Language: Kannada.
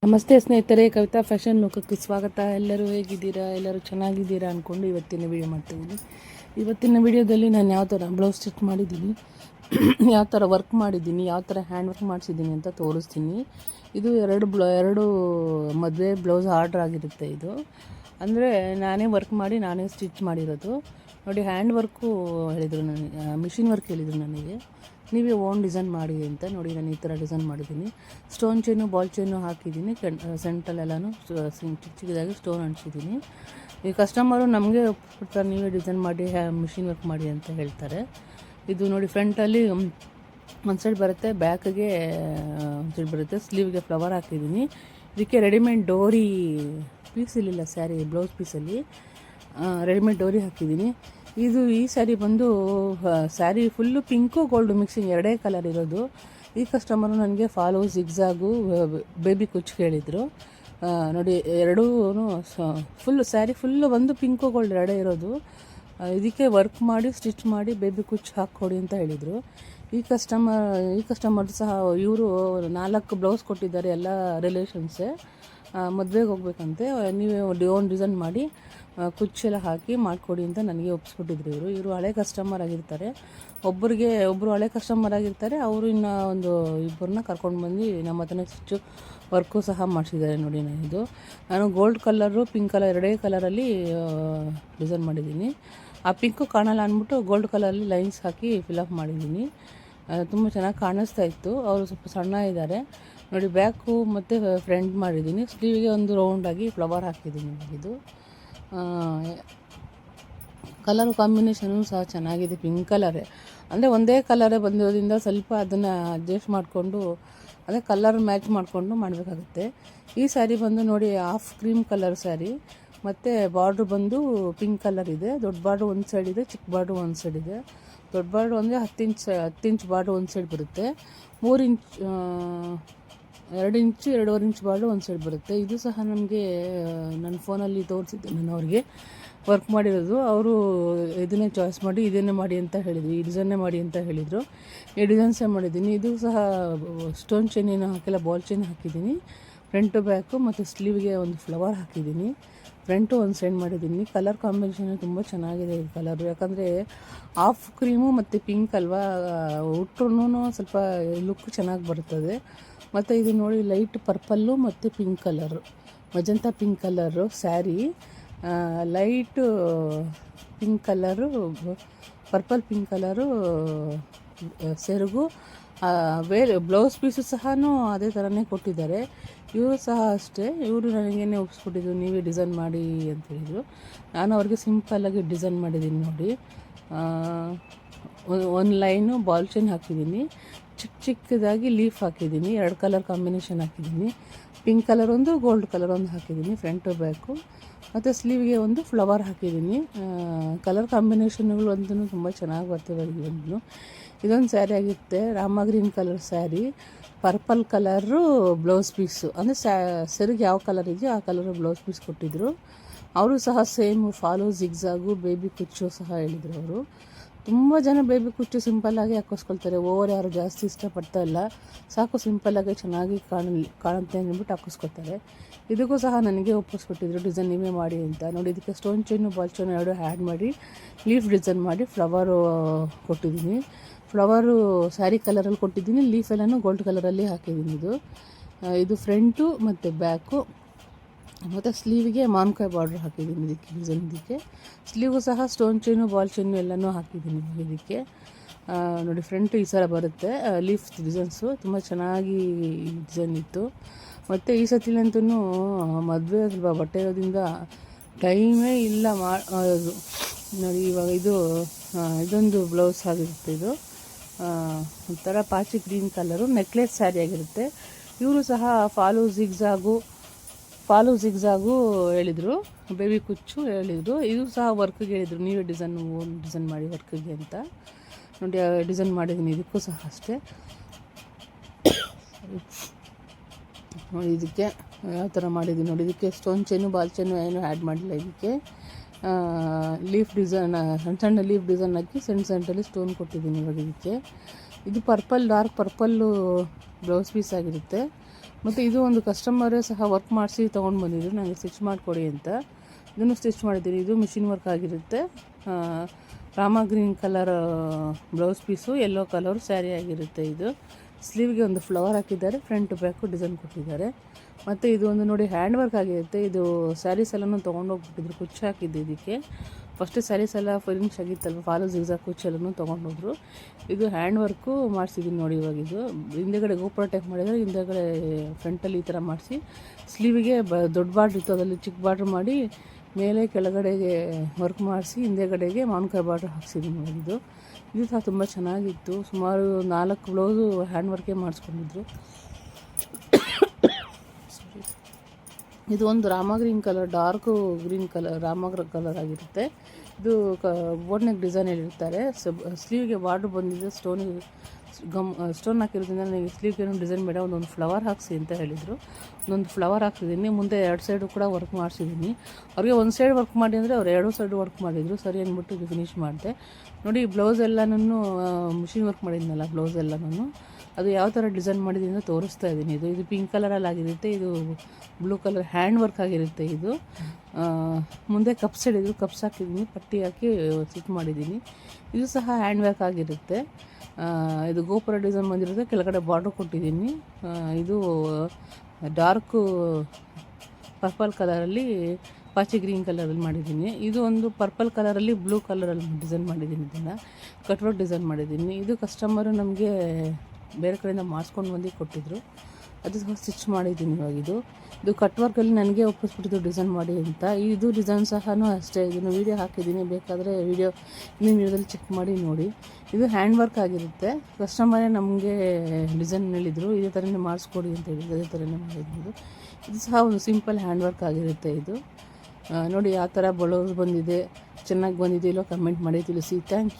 ನಮಸ್ತೆ ಸ್ನೇಹಿತರೆ, ಕವಿತಾ ಫ್ಯಾಷನ್ ಲೋಕಕ್ಕೆ ಸ್ವಾಗತ. ಎಲ್ಲರೂ ಹೇಗಿದ್ದೀರಾ? ಎಲ್ಲರೂ ಚೆನ್ನಾಗಿದ್ದೀರಾ ಅಂದ್ಕೊಂಡು ಇವತ್ತಿನ ವಿಡಿಯೋ ಮಾಡ್ತಾಯಿದ್ದೀನಿ. ಇವತ್ತಿನ ವಿಡಿಯೋದಲ್ಲಿ ನಾನು ಯಾವ ಥರ ಬ್ಲೌಸ್ ಸ್ಟಿಚ್ ಮಾಡಿದ್ದೀನಿ, ಯಾವ ಥರ ವರ್ಕ್ ಮಾಡಿದ್ದೀನಿ, ಯಾವ ಥರ ಹ್ಯಾಂಡ್ ವರ್ಕ್ ಮಾಡಿಸಿದ್ದೀನಿ ಅಂತ ತೋರಿಸ್ತೀನಿ. ಇದು ಎರಡು ಮದುವೆ ಬ್ಲೌಸ್ ಆರ್ಡ್ರ್ ಆಗಿರುತ್ತೆ. ಇದು ಅಂದರೆ ನಾನೇ ವರ್ಕ್ ಮಾಡಿ ನಾನೇ ಸ್ಟಿಚ್ ಮಾಡಿರೋದು. ನೋಡಿ, ಹ್ಯಾಂಡ್ ವರ್ಕು ಹೇಳಿದರು ನನಗೆ, ಮಿಷಿನ್ ವರ್ಕ್ ಹೇಳಿದರು ನನಗೆ, ನೀವೇ ಓನ್ ಡಿಸೈನ್ ಮಾಡಿ ಅಂತ. ನೋಡಿ, ನಾನು ಈ ಥರ ಡಿಸೈನ್ ಮಾಡಿದ್ದೀನಿ. ಸ್ಟೋನ್ ಚೈನು, ಬಾಲ್ ಚೈನು ಹಾಕಿದ್ದೀನಿ. ಸೆಂಟ್ರಲ್ಲೆಲ್ಲನೂ ಚಿಕ್ಕ ಚಿಕ್ಕದಾಗಿ ಸ್ಟೋನ್ ಅಂಟಿಸಿದ್ದೀನಿ. ಈ ಕಸ್ಟಮರು ನಮಗೆ ಒಪ್ಪಿಬಿಡ್ತಾರೆ, ನೀವೇ ಡಿಸೈನ್ ಮಾಡಿ ಮಿಷಿನ್ ವರ್ಕ್ ಮಾಡಿ ಅಂತ ಹೇಳ್ತಾರೆ. ಇದು ನೋಡಿ, ಫ್ರಂಟಲ್ಲಿ ಒಂದು ಸೈಡ್ ಬರುತ್ತೆ, ಬ್ಯಾಕಿಗೆ ಒಂದು ಸೈಡ್ ಬರುತ್ತೆ, ಸ್ಲೀವ್ಗೆ ಫ್ಲವರ್ ಹಾಕಿದ್ದೀನಿ. ಇದಕ್ಕೆ ರೆಡಿಮೇಡ್ ಡೋರಿ ಪೀಸ್ ಇರಲಿಲ್ಲ, ಸ್ಯಾರಿ ಬ್ಲೌಸ್ ಪೀಸಲ್ಲಿ ರೆಡಿಮೇಡ್ ಡೋರಿ ಹಾಕಿದ್ದೀನಿ. ಈ ಸ್ಯಾರಿ ಬಂದು sari full pink gold mixing, ಎರಡೇ ಕಲರ್ ಇರೋದು. ಈ ಕಸ್ಟಮರು ನನಗೆ ಫಾಲೋ ಜಿಗ್ಜಾಗು ಬೇಬಿ ಕುಚ್ಚು ಕೇಳಿದರು. ನೋಡಿ, ಎರಡೂ ಫುಲ್ಲು ಸ್ಯಾರಿ ಫುಲ್ಲು ಒಂದು ಪಿಂಕು ಗೋಲ್ಡ್ ಎರಡೇ ಇರೋದು. ಇದಕ್ಕೆ ವರ್ಕ್ ಮಾಡಿ ಸ್ಟಿಚ್ ಮಾಡಿ ಬೇಬಿ ಕುಚ್ಚು ಹಾಕ್ಕೊಡಿ ಅಂತ ಹೇಳಿದರು. ಈ ಕಸ್ಟಮರ್ ಸಹ ಇವರು 4 ಬ್ಲೌಸ್ ಕೊಟ್ಟಿದ್ದಾರೆ, ಎಲ್ಲ ರಿಲೇಷನ್ಸೇ. ಮದುವೆಗೆ ಹೋಗ್ಬೇಕಂತೆ, ನೀವೇ ಓನ್ ಡಿಸೈನ್ ಮಾಡಿ ಕುಚ್ಚೆಲ್ಲ ಹಾಕಿ ಮಾಡಿಕೊಡಿ ಅಂತ ನನಗೆ ಒಪ್ಪಿಸ್ಬಿಟ್ಟಿದ್ರು. ಇವರು ಹಳೆ ಕಸ್ಟಮರ್ ಆಗಿರ್ತಾರೆ. ಒಬ್ಬರು ಹಳೆ ಕಸ್ಟಮರ್ ಆಗಿರ್ತಾರೆ. ಅವರು ಇನ್ನೂ ಒಂದು ಇಬ್ಬರನ್ನ ಕರ್ಕೊಂಡು ಬಂದು ನಮ್ಮ ಹತ್ರನೇ ಸ್ಟಿಚ್ಚು ವರ್ಕು ಸಹ ಮಾಡಿಸಿದ್ದಾರೆ. ನೋಡಿ, ನಾನು ಗೋಲ್ಡ್ ಕಲರು, ಪಿಂಕ್ ಕಲರ್ ಎರಡೇ ಕಲರಲ್ಲಿ ಡಿಸೈನ್ ಮಾಡಿದ್ದೀನಿ. ಆ ಪಿಂಕು ಕಾಣಲ್ಲ ಅಂದ್ಬಿಟ್ಟು ಗೋಲ್ಡ್ ಕಲರಲ್ಲಿ ಲೈನ್ಸ್ ಹಾಕಿ ಫಿಲಪ್ ಮಾಡಿದ್ದೀನಿ. ತುಂಬ ಚೆನ್ನಾಗಿ ಕಾಣಿಸ್ತಾ ಇತ್ತು. ಅವರು ಸ್ವಲ್ಪ ಸಣ್ಣ ಇದ್ದಾರೆ. ನೋಡಿ, ಬ್ಯಾಕು ಮತ್ತು ಫ್ರಂಟ್ ಮಾಡಿದ್ದೀನಿ. ಸ್ಲೀವಿಗೆ ಒಂದು ರೌಂಡಾಗಿ ಫ್ಲವರ್ ಹಾಕಿದ್ದೀನಿ. ಇದು ಕಲರ್ ಕಾಂಬಿನೇಷನು ಸಹ ಚೆನ್ನಾಗಿದೆ, ಪಿಂಕ್ ಕಲರೇ. ಅಂದರೆ ಒಂದೇ ಕಲರೇ ಬಂದಿರೋದ್ರಿಂದ ಸ್ವಲ್ಪ ಅದನ್ನು ಅಡ್ಜಸ್ಟ್ ಮಾಡಿಕೊಂಡು ಅದೇ ಕಲರ್ ಮ್ಯಾಚ್ ಮಾಡಿಕೊಂಡು ಮಾಡಬೇಕಾಗುತ್ತೆ. ಈ ಸ್ಯಾರಿ ಬಂದು ನೋಡಿ, ಹಾಫ್ ಕ್ರೀಮ್ ಕಲರ್ ಸ್ಯಾರಿ, ಮತ್ತು ಬಾರ್ಡ್ರ್ ಬಂದು ಪಿಂಕ್ ಕಲರ್ ಇದೆ. ದೊಡ್ಡ ಬಾರ್ಡ್ರ್ ಒಂದು ಸೈಡ್ ಇದೆ, ಚಿಕ್ಕ ಬಾರ್ಡ್ರ್ ಒಂದು ಸೈಡ್ ಇದೆ. ದೊಡ್ಡ ಬಾರ್ಡ್ರ್ ಅಂದರೆ 10 ಇಂಚ್ ಬಾರ್ಡ್ರ್ ಒಂದು ಸೈಡ್ ಬರುತ್ತೆ. 3 ಇಂಚ್ 2 ಇಂಚು 2.5 ಇಂಚ್ ಬಾರ್ಡ್ರ್ ಒಂದು ಸೈಡ್ ಬರುತ್ತೆ. ಇದು ಸಹ ನಮಗೆ ನನ್ನ ಫೋನಲ್ಲಿ ತೋರಿಸಿದ್ದೆ, ನಾನು ಅವ್ರಿಗೆ ವರ್ಕ್ ಮಾಡಿರೋದು. ಅವರು ಇದನ್ನೇ ಚಾಯ್ಸ್ ಮಾಡಿ ಇದನ್ನೇ ಮಾಡಿ ಅಂತ ಹೇಳಿದರು, ಈ ಡಿಸೈನ್ನೇ ಮಾಡಿ ಅಂತ ಹೇಳಿದರು. ಈ ಡಿಸೈನ್ಸೇ ಮಾಡಿದ್ದೀನಿ. ಇದು ಸಹ ಸ್ಟೋನ್ ಚೈನೇನು ಹಾಕಿಲ್ಲ, ಬಾಲ್ ಚೈನ್ ಹಾಕಿದ್ದೀನಿ. ಫ್ರಂಟು ಬ್ಯಾಕು ಮತ್ತು ಸ್ಲೀವ್ಗೆ ಒಂದು ಫ್ಲವರ್ ಹಾಕಿದ್ದೀನಿ. ಫ್ರಂಟು ಒಂದು ಸೈಡ್ ಮಾಡಿದ್ದೀನಿ. ಕಲರ್ ಕಾಂಬಿನೇಷನ್ ತುಂಬ ಚೆನ್ನಾಗಿದೆ ಈ ಕಲರು, ಯಾಕಂದರೆ ಹಾಫ್ ಕ್ರೀಮು ಮತ್ತು ಪಿಂಕ್ ಅಲ್ವಾ, ಉಟ್ರೂ ಸ್ವಲ್ಪ ಲುಕ್ ಚೆನ್ನಾಗಿ ಬರ್ತದೆ. ಮತ್ತು ಇದು ನೋಡಿ, ಲೈಟ್ ಪರ್ಪಲ್ಲು ಮತ್ತು pink colour, magenta pink colour sari, light pink colour, purple pink colour ಸೆರಗು. ಬೇರೆ ಬ್ಲೌಸ್ ಪೀಸು ಸಹ ಅದೇ ಥರನೇ ಕೊಟ್ಟಿದ್ದಾರೆ. ಇವರು ಸಹ ಅಷ್ಟೇ, ಇವರು ನನಗೇನೆ ಒಪ್ಪಿಸ್ಬಿಟ್ಟಿದ್ರು, ನೀವೇ ಡಿಸೈನ್ ಮಾಡಿ ಅಂತ ಹೇಳಿದರು. ನಾನು ಅವ್ರಿಗೆ ಸಿಂಪಲ್ಲಾಗಿ ಡಿಸೈನ್ ಮಾಡಿದ್ದೀನಿ. ನೋಡಿ, ಒಂದು ಲೈನು ಬಾಲ್ ಚೈನ್ ಹಾಕಿದ್ದೀನಿ, ಚಿಕ್ಕದಾಗಿ ಲೀಫ್ ಹಾಕಿದ್ದೀನಿ, 2 ಕಲರ್ ಕಾಂಬಿನೇಷನ್ ಹಾಕಿದ್ದೀನಿ. ಪಿಂಕ್ ಕಲರ್ ಒಂದು, ಗೋಲ್ಡ್ ಕಲರ್ ಒಂದು ಹಾಕಿದ್ದೀನಿ ಫ್ರಂಟು ಬ್ಯಾಕು. ಮತ್ತು ಸ್ಲೀವ್ಗೆ ಒಂದು ಫ್ಲವರ್ ಹಾಕಿದ್ದೀನಿ. ಕಲರ್ ಕಾಂಬಿನೇಷನ್ಗಳು ಅಂತೂ ತುಂಬ ಚೆನ್ನಾಗಿ ಬರ್ತವೆ. ಇದೊಂದು ಸ್ಯಾರಿ ಆಗಿರುತ್ತೆ, Rama green colour sari, purple colour blouse piece. ಅಂದರೆ ಸೆರಗು ಯಾವ ಕಲರ್ ಇದೆಯೋ ಆ ಕಲರು ಬ್ಲೌಸ್ ಪೀಸ್ ಕೊಟ್ಟಿದ್ದರು. ಅವರು ಸಹ ಸೇಮ್ ಫಾಲೋ ಜಿಗ್ಜಾಗು ಬೇಬಿ ಕುಚ್ಚು ಸಹ ಹೇಳಿದರು. ಅವರು ತುಂಬ ಜನ ಬೇಬಿ ಕುಚ್ಚು ಸಿಂಪಲ್ಲಾಗಿ ಹಾಕಿಸ್ಕೊಳ್ತಾರೆ, ಓವರ್ ಯಾರು ಜಾಸ್ತಿ ಇಷ್ಟಪಡ್ತಾ ಇಲ್ಲ, ಸಾಕು ಸಿಂಪಲ್ಲಾಗಿ ಚೆನ್ನಾಗಿ ಕಾಣುತ್ತೆ ಅಂದ್ಬಿಟ್ಟು ಹಾಕಿಸ್ಕೊತಾರೆ. ಇದಕ್ಕೂ ಸಹ ನನಗೆ ಒಪ್ಪಿಸ್ಬಿಟ್ಟಿದ್ರು, ಡಿಸೈನ್ ನೀವೇ ಮಾಡಿ ಅಂತ. ನೋಡಿ, ಇದಕ್ಕೆ ಸ್ಟೋನ್ ಚೈನು ಬಾಲ್ ಚೈನು ಎರಡು ಆ್ಯಡ್ ಮಾಡಿ ಲೀಫ್ ಡಿಸೈನ್ ಮಾಡಿ ಫ್ಲವರು ಕೊಟ್ಟಿದ್ದೀನಿ. ಫ್ಲವರು ಸ್ಯಾರಿ ಕಲರಲ್ಲಿ ಕೊಟ್ಟಿದ್ದೀನಿ, ಲೀಫ್ ಎಲ್ಲನೂ ಗೋಲ್ಡ್ ಕಲರಲ್ಲಿ ಹಾಕಿದ್ದೀನಿ. ಇದು ಫ್ರಂಟು ಮತ್ತು ಬ್ಯಾಕು ಮತ್ತು ಸ್ಲೀವಿಗೆ ಮಾನ್ಕಾಯಿ ಬಾರ್ಡ್ರ್ ಹಾಕಿದ್ದೀನಿ. ಇದಕ್ಕೆ ಸ್ಲೀವು ಸಹ ಸ್ಟೋನ್ ಚೈನು ಬಾಲ್ ಚೈನು ಎಲ್ಲನೂ ಹಾಕಿದ್ದೀನಿ ಇದಕ್ಕೆ. ನೋಡಿ, ಫ್ರಂಟು ಈ ಥರ ಬರುತ್ತೆ, ಲೀಫ್ ಡಿಸೈನ್ಸು ತುಂಬ ಚೆನ್ನಾಗಿ ಡಿಸೈನ್ ಇತ್ತು. ಮತ್ತು ಈ ಸತಿಲಂತೂ ಮದುವೆ ಸ್ವಲ್ಪ ಬಟ್ಟೆ ಇರೋದ್ರಿಂದ ಟೈಮೇ ಇಲ್ಲ ನೋಡಿ. ಇವಾಗ ಇದೊಂದು ಬ್ಲೌಸ್ ಆಗಿರುತ್ತೆ. ಇದು ಒಂಥರ ಪಾಚಿ ಗ್ರೀನ್ ಕಲರು ನೆಕ್ಲೆಸ್ ಸ್ಯಾರಿ ಆಗಿರುತ್ತೆ. ಇವರು ಸಹ ಫಾಲೋ ಜಿಗ್ಜಾಗು ಹೇಳಿದರು, ಬೇಬಿ ಕುಚ್ಚು ಹೇಳಿದರು. ಇದು ಸಹ ವರ್ಕ್ಗೆ ಹೇಳಿದರು, ನೀವೇ ಡಿಸೈನ್ ಮಾಡಿ ವರ್ಕ್ಗೆ ಅಂತ. ನೋಡಿ, ಡಿಸೈನ್ ಮಾಡಿದ್ದೀನಿ. ಇದಕ್ಕೂ ಸಹ ಅಷ್ಟೇ. ನೋಡಿ, ಇದಕ್ಕೆ ಯಾವ ಥರ ಮಾಡಿದ್ದೀನಿ ನೋಡಿ. ಇದಕ್ಕೆ ಸ್ಟೋನ್ ಚೈನು ಬಾಲ್ ಚೈನು ಏನೂ ಆ್ಯಡ್ ಮಾಡಿಲ್ಲ. ಇದಕ್ಕೆ ಲೀಫ್ ಡಿಸೈನ್, ಸಣ್ಣ ಲೀಫ್ ಡಿಸೈನ್ ಹಾಕಿ ಸೆಂಟರಲ್ಲಿ ಸ್ಟೋನ್ ಕೊಟ್ಟಿದ್ದೀನಿ ಇವಾಗ ಇದಕ್ಕೆ. ಇದು ಡಾರ್ಕ್ ಪರ್ಪಲ್ಲು ಬ್ಲೌಸ್ ಪೀಸ್ ಆಗಿರುತ್ತೆ. ಮತ್ತು ಇದು ಒಂದು ಕಸ್ಟಮರೇ ಸಹ ವರ್ಕ್ ಮಾಡಿಸಿ ತೊಗೊಂಡು ಬಂದಿದ್ರು ನನಗೆ ಸ್ಟಿಚ್ ಮಾಡಿಕೊಡಿ ಅಂತ. ಇದನ್ನು ಸ್ಟಿಚ್ ಮಾಡಿದ್ದೀನಿ. ಇದು ಮಿಷಿನ್ ವರ್ಕ್ ಆಗಿರುತ್ತೆ. Rama green colour blouse piece, yellow colour sari ಆಗಿರುತ್ತೆ. ಇದು ಸ್ಲೀವ್ಗೆ ಒಂದು ಫ್ಲವರ್ ಹಾಕಿದ್ದಾರೆ, ಫ್ರಂಟ್ ಬ್ಯಾಕು ಡಿಸೈನ್ ಕೊಟ್ಟಿದ್ದಾರೆ. ಮತ್ತು ಇದು ಒಂದು ನೋಡಿ ಹ್ಯಾಂಡ್ ವರ್ಕ್ ಆಗಿರುತ್ತೆ. ಇದು ಸ್ಯಾರೀಸ್ ಎಲ್ಲನೂ ತೊಗೊಂಡೋಗ್ಬಿಟ್ಟಿದ್ರು, ಕುಚ್ಚು ಹಾಕಿದ್ದು ಇದಕ್ಕೆ. ಫಸ್ಟ್ ಸ್ಯಾರೀಸ್ ಎಲ್ಲ ಫಿನಿಶ್ ಆಗಿತ್ತಲ್ವ, ಫಾಲು ಜಿಗ್ಜಾಗ್ ಕುಚ್ಚೆಲ್ಲನೂ ತೊಗೊಂಡೋದ್ರು. ಇದು ಹ್ಯಾಂಡ್ ವರ್ಕು ಮಾಡಿಸಿದ್ದೀನಿ ನೋಡಿ. ಇವಾಗ ಇದು ಹಿಂದೆಗಡೆ ಗೋಪುರ ಟೈಪ್ ಮಾಡಿದರೆ, ಹಿಂದೆಗಡೆ ಫ್ರಂಟಲ್ಲಿ ಈ ಥರ ಮಾಡಿಸಿ ಸ್ಲೀವಿಗೆ ದೊಡ್ಡ ಬಾರ್ಡ್ರ್ ಇತ್ತು, ಅದರಲ್ಲಿ ಚಿಕ್ಕ ಬಾರ್ಡ್ರ್ ಮಾಡಿ ಮೇಲೆ ಕೆಳಗಡೆಗೆ ವರ್ಕ್ ಮಾಡಿಸಿ ಹಿಂದೆಗಡೆಗೆ ಮಾವಿನಕಾಯಿ ಬಾರ್ಡ್ರ್ ಹಾಕ್ಸಿದ್ದೀನಿ ನೋಡಿ. ಇದು ಸಹ ತುಂಬ ಚೆನ್ನಾಗಿತ್ತು. ಸುಮಾರು 4 ಬ್ಲೌಸು ಹ್ಯಾಂಡ್ ವರ್ಕೇ ಮಾಡಿಸ್ಕೊಂಡಿದ್ರು. ಇದು ಒಂದು Rama green colour, dark green colour, Rama colour ಆಗಿರುತ್ತೆ. ಇದು ಬೋಟ್ ನೆಕ್ ಡಿಸೈನ್ ಹೇಳಿರ್ತಾರೆ. ಸ್ಲೀವ್ಗೆ ಬಾರ್ಡ್ರ್ ಬಂದಿದೆ, ಸ್ಟೋನ್ ಹಾಕಿರೋದ್ರಿಂದ ನನಗೆ ಸ್ಲೀವ್ಗೆ ಏನೋ ಡಿಸೈನ್ ಬೇಡ, ಒಂದೊಂದು ಫ್ಲವರ್ ಹಾಕಿಸಿ ಅಂತ ಹೇಳಿದರು. ಒಂದೊಂದು ಫ್ಲವರ್ ಹಾಕ್ಸಿದ್ದೀನಿ. ಮುಂದೆ 2 ಸೈಡು ಕೂಡ ವರ್ಕ್ ಮಾಡಿಸಿದ್ದೀನಿ. ಅವ್ರಿಗೆ ಒಂದು ಸೈಡ್ ವರ್ಕ್ ಮಾಡಿ ಅಂದರೆ ಅವ್ರು 2 ಸೈಡು ವರ್ಕ್ ಮಾಡಿದರು. ಸರಿ ಅಂದ್ಬಿಟ್ಟು ಇದು ಫಿನಿಶ್ ಮಾಡಿದೆ ನೋಡಿ. ಬ್ಲೌಸ್ ಎಲ್ಲನೂ ಮಿಷಿನ್ ವರ್ಕ್ ಮಾಡಿದ್ನಲ್ಲ, ಬ್ಲೌಸ್ ಎಲ್ಲನೂ ಅದು ಯಾವ ಥರ ಡಿಸೈನ್ ಮಾಡಿದ್ದೀನಿ ಅಂತ ತೋರಿಸ್ತಾ ಇದ್ದೀನಿ. ಇದು ಪಿಂಕ್ ಕಲರಲ್ಲಿ ಆಗಿರುತ್ತೆ. ಇದು ಬ್ಲೂ ಕಲರ್ ಹ್ಯಾಂಡ್ ವರ್ಕ್ ಆಗಿರುತ್ತೆ. ಇದು ಮುಂದೆ ಕಪ್ಸ್ ಹಿಡಿದು ಕಪ್ಸ್ ಹಾಕಿದ್ದೀನಿ, ಪಟ್ಟಿ ಹಾಕಿ ಸ್ಟಿಚ್ ಮಾಡಿದ್ದೀನಿ. ಇದು ಸಹ ಹ್ಯಾಂಡ್ ವರ್ಕ್ ಆಗಿರುತ್ತೆ. ಇದು ಗೋಪುರ ಡಿಸೈನ್ ಬಂದಿರುತ್ತೆ, ಕೆಳಗಡೆ ಬಾರ್ಡ್ರ್ ಕೊಟ್ಟಿದ್ದೀನಿ. ಇದು ಡಾರ್ಕು ಪರ್ಪಲ್ ಕಲರಲ್ಲಿ ಪಾಚಿ ಗ್ರೀನ್ ಕಲರಲ್ಲಿ ಮಾಡಿದ್ದೀನಿ. ಇದು ಒಂದು ಪರ್ಪಲ್ ಕಲರಲ್ಲಿ ಬ್ಲೂ ಕಲರಲ್ಲಿ ಡಿಸೈನ್ ಮಾಡಿದ್ದೀನಿ. ಇದನ್ನು ಕಟ್ವರ್ಕ್ ಡಿಸೈನ್ ಮಾಡಿದ್ದೀನಿ. ಇದು ಕಸ್ಟಮರು ನಮಗೆ ಬೇರೆ ಕಡೆಯಿಂದ ಮಾಡಿಸ್ಕೊಂಡು ಬಂದು ಕೊಟ್ಟಿದ್ದರು, ಅದು ಸಹ ಸ್ಟಿಚ್ ಮಾಡಿದ್ದೀನಿ. ಇವಾಗ ಇದು ಕಟ್ವರ್ಕಲ್ಲಿ ನನಗೆ ಒಪ್ಪಿಸ್ಬಿಟ್ಟಿದ್ದು ಡಿಸೈನ್ ಮಾಡಿ ಅಂತ. ಇದು ಡಿಸೈನ್ ಸಹ ಅಷ್ಟೇ, ಇದನ್ನು ವೀಡಿಯೋ ಹಾಕಿದ್ದೀನಿ, ಬೇಕಾದರೆ ಇನ್ನೊಂದು ವೀಡಿಯೋದಲ್ಲಿ ಚೆಕ್ ಮಾಡಿ ನೋಡಿ. ಇದು ಹ್ಯಾಂಡ್ ವರ್ಕ್ ಆಗಿರುತ್ತೆ. ಕಸ್ಟಮರೇ ನಮಗೆ ಡಿಸೈನ್ ಹೇಳಿದರು, ಇದೇ ಥರನೇ ಮಾಡಿಸ್ಕೊಡಿ ಅಂತ ಹೇಳಿದ್ರು, ಅದೇ ಥರನೇ ಮಾಡಿದ್ದು. ಇದು ಸಹ ಒಂದು ಸಿಂಪಲ್ ಹ್ಯಾಂಡ್ ವರ್ಕ್ ಆಗಿರುತ್ತೆ. ಇದು ನೋಡಿ ಯಾವ ಥರ ಬ್ಲೌಸ್ ಬಂದಿದೆ, ಚೆನ್ನಾಗಿ ಬಂದಿದೆ ಇಲ್ಲೋ ಕಮೆಂಟ್ ಮಾಡಿ ತಿಳಿಸಿ. Thank you.